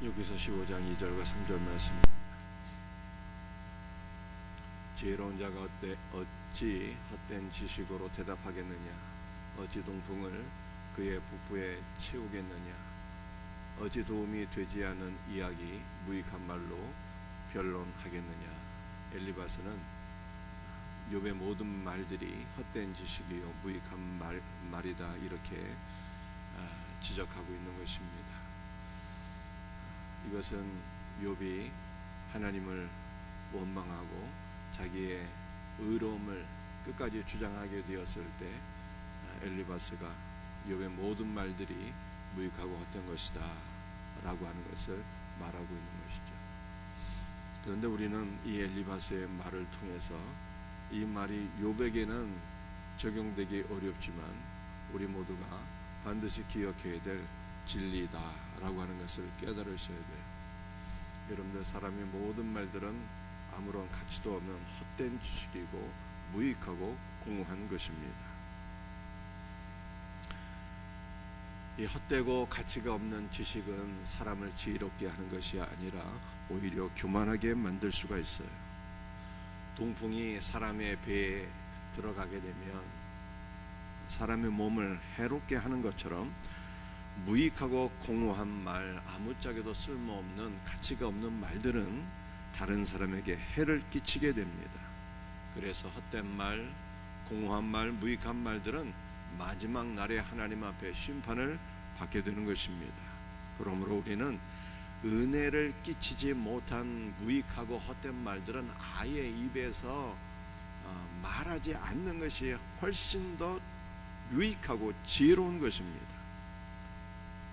여기서 15장 2절과 3절 말씀. 지혜로운 자가 어찌 헛된 지식으로 대답하겠느냐? 어찌 동풍을 그의 북부에 채우겠느냐? 어찌 도움이 되지 않은 이야기 무익한 말로 변론하겠느냐? 엘리바스는 욥의 모든 말들이 헛된 지식이요 무익한 말이다, 이렇게 지적하고 있는 것입니다. 이것은 욥이 하나님을 원망하고 자기의 의로움을 끝까지 주장하게 되었을 때 엘리바스가 욥의 모든 말들이 무익하고 헛된 것이다 라고 하는 것을 말하고 있는 것이죠. 그런데 우리는 이 엘리바스의 말을 통해서 이 말이 욥에게는 적용되기 어렵지만 우리 모두가 반드시 기억해야 될 진리다 라고 하는 것을 깨달으셔야 돼요. 여러분들, 사람의 모든 말들은 아무런 가치도 없는 헛된 지식이고 무익하고 공허한 것입니다. 이 헛되고 가치가 없는 지식은 사람을 지혜롭게 하는 것이 아니라 오히려 교만하게 만들 수가 있어요. 동풍이 사람의 배에 들어가게 되면 사람의 몸을 해롭게 하는 것처럼 무익하고 공허한 말, 아무짝에도 쓸모없는 가치가 없는 말들은 다른 사람에게 해를 끼치게 됩니다. 그래서 헛된 말, 공허한 말, 무익한 말들은 마지막 날에 하나님 앞에 심판을 받게 되는 것입니다. 그러므로 우리는 은혜를 끼치지 못한 무익하고 헛된 말들은 아예 입에서 말하지 않는 것이 훨씬 더 유익하고 지혜로운 것입니다.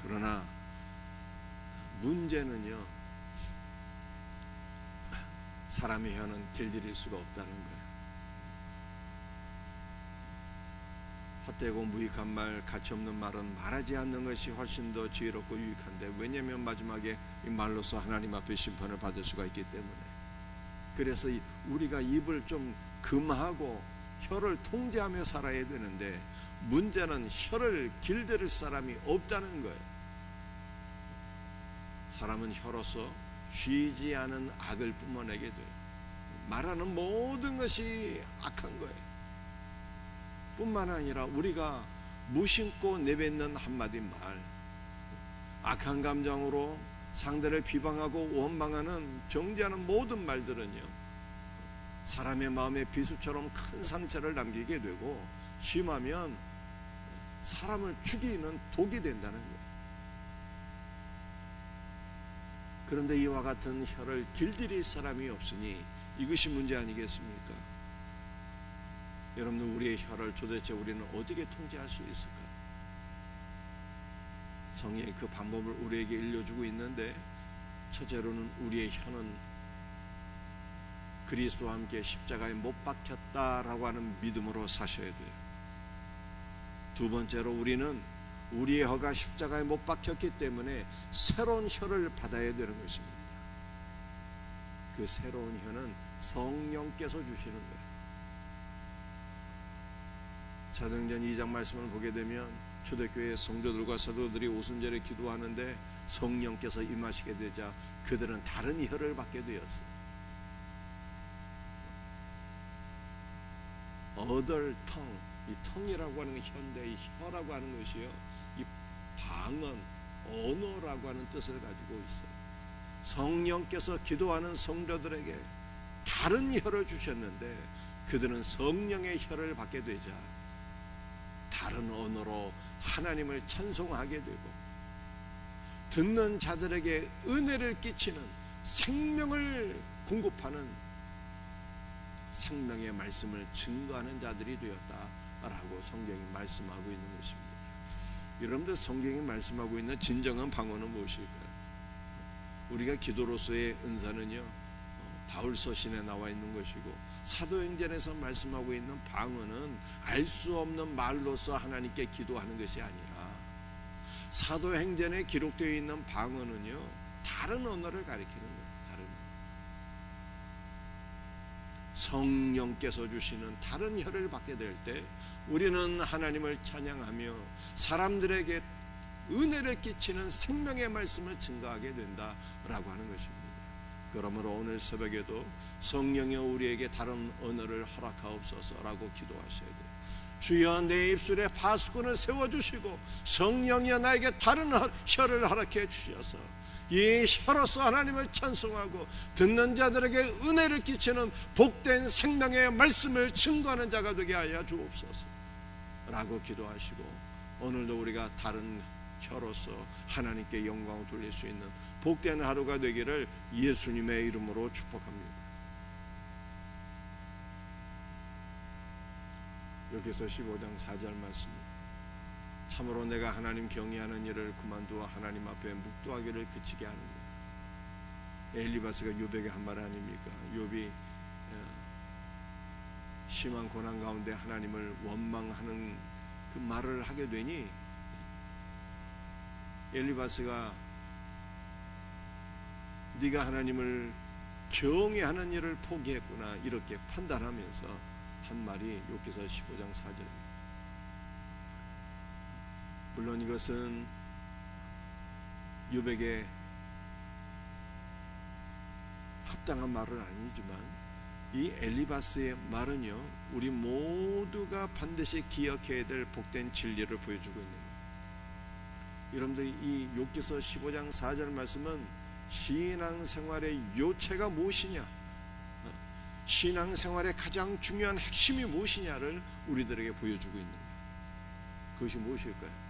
그러나 문제는요, 사람의 혀는 길들일 수가 없다는 거예요. 헛되고 무익한 말, 가치없는 말은 말하지 않는 것이 훨씬 더 지혜롭고 유익한데, 왜냐하면 마지막에 이 말로서 하나님 앞에 심판을 받을 수가 있기 때문에. 그래서 우리가 입을 좀 금하고 혀를 통제하며 살아야 되는데, 문제는 혀를 길들일 사람이 없다는 거예요. 사람은 혀로서 쉬지 않은 악을 뿜어내게 돼요. 말하는 모든 것이 악한 거예요. 뿐만 아니라 우리가 무심코 내뱉는 한마디 말, 악한 감정으로 상대를 비방하고 원망하는 정죄하는 모든 말들은요, 사람의 마음에 비수처럼 큰 상처를 남기게 되고 심하면 사람을 죽이는 독이 된다는 거예요. 그런데 이와 같은 혀를 길들일 사람이 없으니 이것이 문제 아니겠습니까? 여러분들, 우리의 혀를 도대체 우리는 어떻게 통제할 수 있을까? 성령이 그 방법을 우리에게 일러주고 있는데, 첫째로는 우리의 혀는 그리스도와 함께 십자가에 못 박혔다라고 하는 믿음으로 사셔야 돼요. 두 번째로 우리는 우리의 혀가 십자가에 못 박혔기 때문에 새로운 혀를 받아야 되는 것입니다. 그 새로운 혀는 성령께서 주시는 거예요. 사도행전 2장 말씀을 보게 되면 초대교회 성도들과 사도들이 오순절에 기도하는데 성령께서 임하시게 되자 그들은 다른 혀를 받게 되었어요. other tongue, 이 tongue이라고 하는 혀인데, 이 혀라고 하는 것이요, 이 방언, 언어라고 하는 뜻을 가지고 있어요. 성령께서 기도하는 성도들에게 다른 혀를 주셨는데 그들은 성령의 혀를 받게 되자 다른 언어로 하나님을 찬송하게 되고, 듣는 자들에게 은혜를 끼치는 생명을 공급하는 생명의 말씀을 증거하는 자들이 되었다라고 성경이 말씀하고 있는 것입니다. 여러분들, 성경이 말씀하고 있는 진정한 방언은 무엇일까요? 우리가 기도로서의 은사는요, 바울 서신에 나와 있는 것이고, 사도행전에서 말씀하고 있는 방언은 알 수 없는 말로서 하나님께 기도하는 것이 아니라, 사도행전에 기록되어 있는 방언은요, 다른 언어를 가리키는 거예요. 다른 언어. 성령께서 주시는 다른 혀를 받게 될 때 우리는 하나님을 찬양하며 사람들에게 은혜를 끼치는 생명의 말씀을 증거하게 된다라고 하는 것입니다. 그러므로 오늘 새벽에도 성령이 우리에게 다른 언어를 허락하옵소서라고 기도하셔야 돼요. 주여 내 입술에 파수꾼을 세워주시고 성령이여 나에게 다른 혀를 허락해 주셔서 이 혀로서 하나님을 찬송하고 듣는 자들에게 은혜를 끼치는 복된 생명의 말씀을 증거하는 자가 되게 하여 주옵소서 라고 기도하시고, 오늘도 우리가 다른 혀로서 하나님께 영광을 돌릴 수 있는 복된 하루가 되기를 예수님의 이름으로 축복합니다. 여기서 15장 4절 말씀, 참으로 내가 하나님 경외하는 일을 그만두어 하나님 앞에 묵도하기를 그치게 하느니라. 엘리바스가 욥에게 한 말 아닙니까? 욥이 심한 고난 가운데 하나님을 원망하는 그 말을 하게 되니 엘리바스가 네가 하나님을 경외하는 일을 포기했구나 이렇게 판단하면서 한 말이 욥기서 15장 4절입니다. 물론 이것은 욥에게 합당한 말은 아니지만 이 엘리바스의 말은요, 우리 모두가 반드시 기억해야 될 복된 진리를 보여주고 있는 거예요. 여러분들 이 욥기서 15장 4절 말씀은 신앙생활의 요체가 무엇이냐, 신앙생활의 가장 중요한 핵심이 무엇이냐를 우리들에게 보여주고 있는 거예요. 그것이 무엇일까요?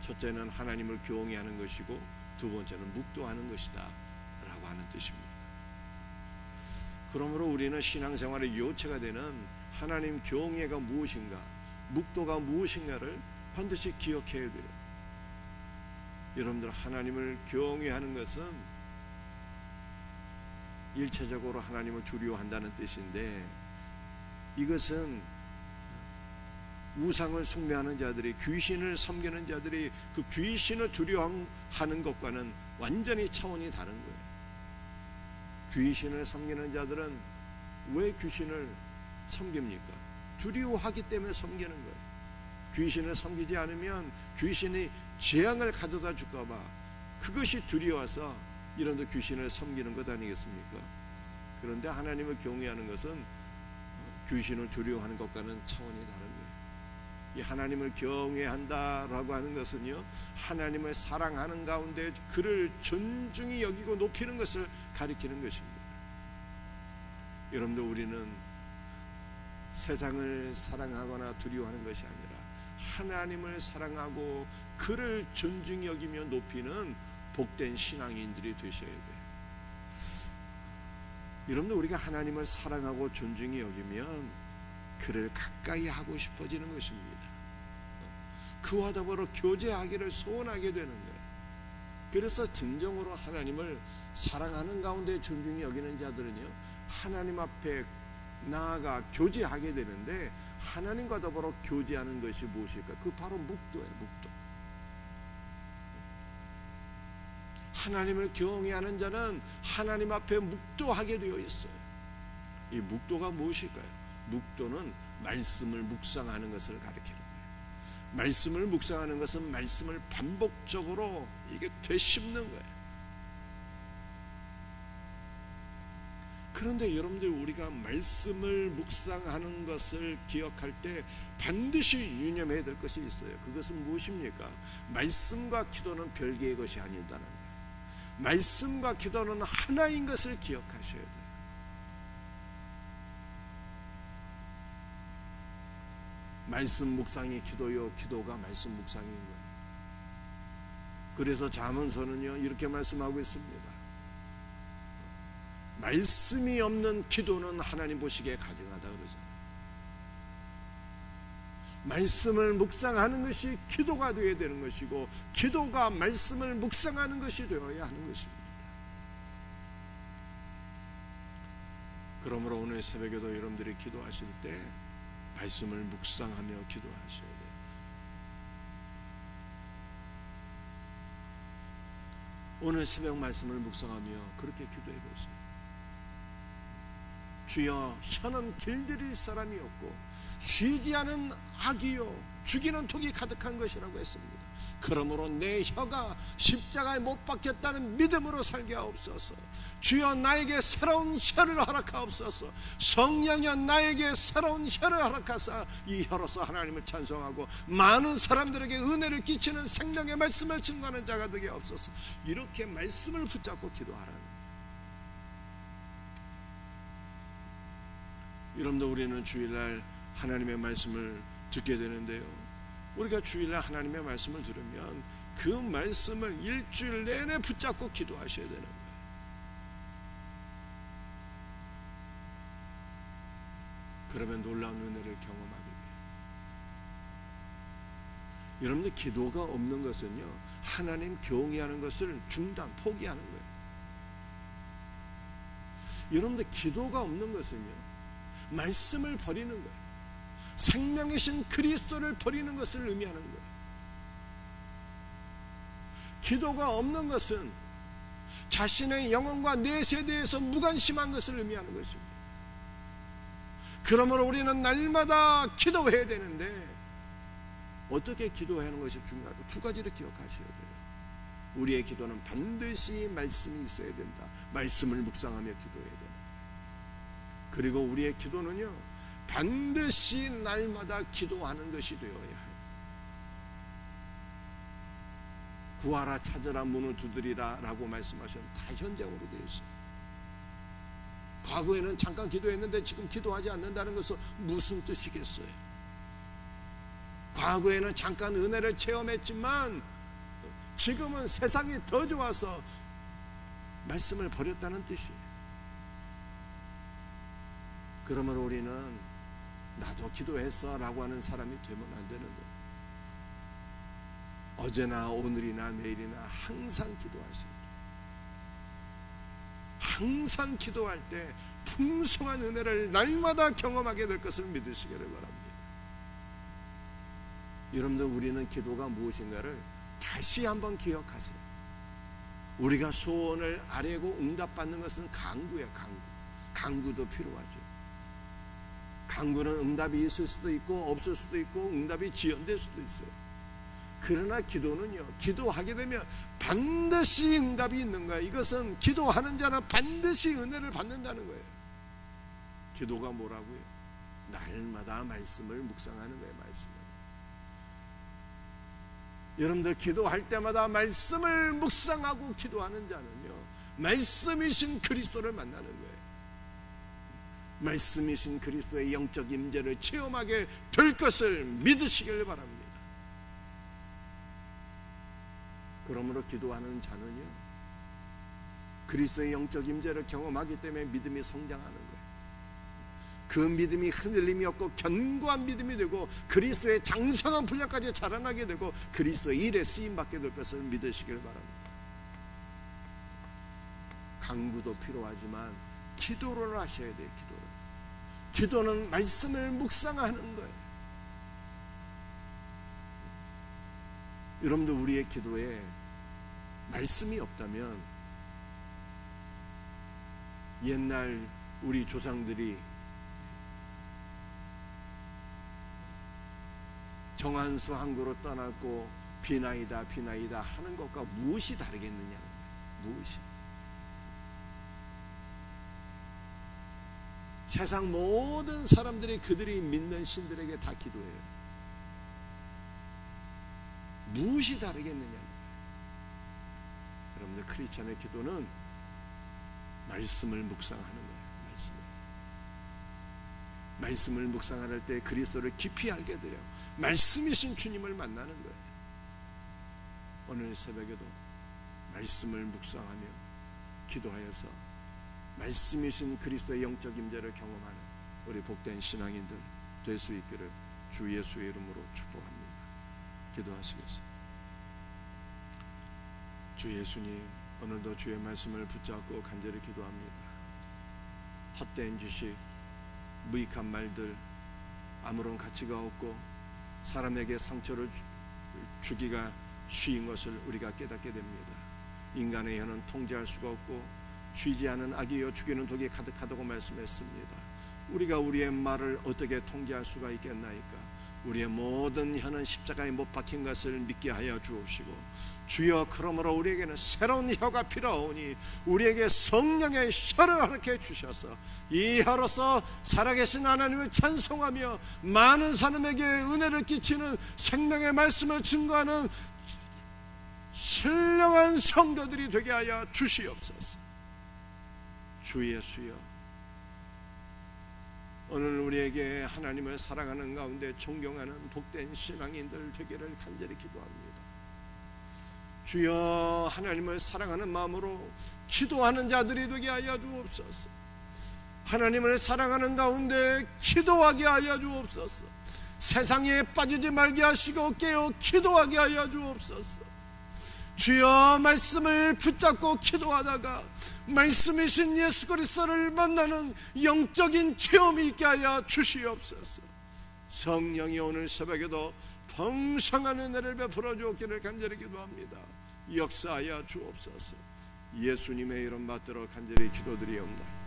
첫째는 하나님을 경외하는 것이고 두 번째는 묵도하는 것이다 라고 하는 뜻입니다. 그러므로 우리는 신앙생활의 요체가 되는 하나님 경외가 무엇인가, 묵도가 무엇인가를 반드시 기억해야 돼요. 여러분들 하나님을 경외하는 것은 일체적으로 하나님을 두려워한다는 뜻인데, 이것은 우상을 숭배하는 자들이, 귀신을 섬기는 자들이 그 귀신을 두려워하는 것과는 완전히 차원이 다른 거예요. 귀신을 섬기는 자들은 왜 귀신을 섬깁니까? 두려워하기 때문에 섬기는 거예요. 귀신을 섬기지 않으면 귀신이 재앙을 가져다 줄까 봐 그것이 두려워서 이런데 귀신을 섬기는 것 아니겠습니까? 그런데 하나님을 경외하는 것은 귀신을 두려워하는 것과는 차원이 다른 거예요. 이 하나님을 경외한다라고 하는 것은요, 하나님을 사랑하는 가운데 그를 존중히 여기고 높이는 것을 가리키는 것입니다. 여러분들 우리는 세상을 사랑하거나 두려워하는 것이 아니라 하나님을 사랑하고 그를 존중히 여기며 높이는 복된 신앙인들이 되셔야 돼요. 여러분들 우리가 하나님을 사랑하고 존중히 여기면 그를 가까이 하고 싶어지는 것입니다. 그와 더불어 교제하기를 소원하게 되는 거예요. 그래서 진정으로 하나님을 사랑하는 가운데 존중히 여기는 자들은요, 하나님 앞에 나아가 교제하게 되는데, 하나님과 더불어 교제하는 것이 무엇일까? 그 바로 묵도예요. 묵도. 하나님을 경외하는 자는 하나님 앞에 묵도하게 되어 있어요. 이 묵도가 무엇일까요? 묵도는 말씀을 묵상하는 것을 가리키는 거예요. 말씀을 묵상하는 것은 말씀을 반복적으로 이게 되씹는 거예요. 그런데 여러분들 우리가 말씀을 묵상하는 것을 기억할 때 반드시 유념해야 될 것이 있어요. 그것은 무엇입니까? 말씀과 기도는 별개의 것이 아니다는 거예요. 말씀과 기도는 하나인 것을 기억하셔야 돼요. 말씀 묵상이 기도요, 기도가 말씀 묵상인 거예요. 그래서 잠언서는요 이렇게 말씀하고 있습니다. 말씀이 없는 기도는 하나님 보시기에 가증하다 그러잖아요. 말씀을 묵상하는 것이 기도가 되어야 되는 것이고, 기도가 말씀을 묵상하는 것이 되어야 하는 것입니다. 그러므로 오늘 새벽에도 여러분들이 기도하실 때 말씀을 묵상하며 기도하셔야 돼요. 오늘 새벽 말씀을 묵상하며 그렇게 기도해 보세요. 주여 혀는 길들일 사람이 없고 쉬지 않은 악이요 죽이는 독이 가득한 것이라고 했습니다. 그러므로 내 혀가 십자가에 못 박혔다는 믿음으로 살게 하옵소서. 주여 나에게 새로운 혀를 허락하옵소서. 성령이여 나에게 새로운 혀를 허락하사 이 혀로서 하나님을 찬송하고 많은 사람들에게 은혜를 끼치는 생명의 말씀을 증거하는 자가 되게 하옵소서. 이렇게 말씀을 붙잡고 기도하라는 거예요. 여러분도 우리는 주일날 하나님의 말씀을 듣게 되는데요, 우리가 주일날 하나님의 말씀을 들으면 그 말씀을 일주일 내내 붙잡고 기도하셔야 되는 거예요. 그러면 놀라운 은혜를 경험하게 돼요. 여러분들 기도가 없는 것은요, 하나님 경외하는 것을 포기하는 거예요. 여러분들 기도가 없는 것은요, 말씀을 버리는 거예요. 생명이신 그리스도를 버리는 것을 의미하는 거예요. 기도가 없는 것은 자신의 영혼과 내세에 대해서 무관심한 것을 의미하는 것입니다. 그러므로 우리는 날마다 기도해야 되는데 어떻게 기도해야 하는 것이 중요하고 두 가지를 기억하셔야 돼요. 우리의 기도는 반드시 말씀이 있어야 된다. 말씀을 묵상하며 기도해야 된다. 그리고 우리의 기도는요, 반드시 날마다 기도하는 것이 되어야 해요. 구하라 찾으라 문을 두드리라 라고 말씀하셨는데 다 현장으로 되어 있어요. 과거에는 잠깐 기도했는데 지금 기도하지 않는다는 것은 무슨 뜻이겠어요? 과거에는 잠깐 은혜를 체험했지만 지금은 세상이 더 좋아서 말씀을 버렸다는 뜻이에요. 그러므로 우리는 나도 기도했어 라고 하는 사람이 되면 안 되는 거예요. 어제나 오늘이나 내일이나 항상 기도하시고, 항상 기도할 때 풍성한 은혜를 날마다 경험하게 될 것을 믿으시기를 바랍니다. 여러분들, 우리는 기도가 무엇인가를 다시 한번 기억하세요. 우리가 소원을 아뢰고 응답받는 것은 강구예요. 강구도 필요하죠. 강구는 응답이 있을 수도 있고 없을 수도 있고 응답이 지연될 수도 있어요. 그러나 기도는요, 기도하게 되면 반드시 응답이 있는 거예요. 이것은 기도하는 자는 반드시 은혜를 받는다는 거예요. 기도가 뭐라고요? 날마다 말씀을 묵상하는 거예요. 말씀을. 여러분들 기도할 때마다 말씀을 묵상하고 기도하는 자는요, 말씀이신 그리스도를 만나는 거예요. 말씀이신 그리스도의 영적 임재를 체험하게 될 것을 믿으시길 바랍니다. 그러므로 기도하는 자는요, 그리스도의 영적 임재를 경험하기 때문에 믿음이 성장하는 거예요. 그 믿음이 흔들림이 없고 견고한 믿음이 되고 그리스도의 장성한 분량까지 자라나게 되고 그리스도의 일에 쓰임받게 될 것을 믿으시길 바랍니다. 강구도 필요하지만 기도를 하셔야 돼요. 기도는 말씀을 묵상하는 거예요. 여러분들, 우리의 기도에 말씀이 없다면 옛날 우리 조상들이 정한수 항구로 떠났고 비나이다 비나이다 하는 것과 무엇이 다르겠느냐. 무엇이? 세상 모든 사람들이 그들이 믿는 신들에게 다 기도해요. 무엇이 다르겠느냐. 여러분들, 크리스찬의 기도는 말씀을 묵상하는 거예요. 말씀을 묵상할 때 그리스도를 깊이 알게 돼요. 말씀이신 주님을 만나는 거예요. 오늘 새벽에도 말씀을 묵상하며 기도하여서 말씀이신 그리스도의 영적 임재를 경험하는 우리 복된 신앙인들 될 수 있기를 주 예수의 이름으로 축복합니다. 기도하시겠습니다. 주 예수님, 오늘도 주의 말씀을 붙잡고 간절히 기도합니다. 헛된 지식, 무익한 말들, 아무런 가치가 없고 사람에게 상처를 주기가 쉬운 것을 우리가 깨닫게 됩니다. 인간의 혀는 통제할 수가 없고 쉬지 않은 악이요 죽이는 독이 가득하다고 말씀했습니다. 우리가 우리의 말을 어떻게 통제할 수가 있겠나이까? 우리의 모든 혀는 십자가에 못 박힌 것을 믿게 하여 주옵시고, 주여 그러므로 우리에게는 새로운 혀가 필요하오니 우리에게 성령의 혀를 허락해 주셔서 이 혀로서 살아계신 하나님을 찬송하며 많은 사람에게 은혜를 끼치는 생명의 말씀을 증거하는 신령한 성도들이 되게 하여 주시옵소서. 주 예수여, 오늘 우리에게 하나님을 사랑하는 가운데 존경하는 복된 신앙인들 되기를 간절히 기도합니다. 주여, 하나님을 사랑하는 마음으로 기도하는 자들이 되게 하여 주옵소서. 하나님을 사랑하는 가운데 기도하게 하여 주옵소서. 세상에 빠지지 말게 하시고 깨어 기도하게 하여 주옵소서. 주여, 말씀을 붙잡고 기도하다가 말씀이신 예수 그리스도를 만나는 영적인 체험이 있게 하여 주시옵소서. 성령이 오늘 새벽에도 풍성한 은혜를 베풀어 주옵기를 간절히 기도합니다. 역사하여 주옵소서. 예수님의 이름 받들어 간절히 기도드리옵나이다.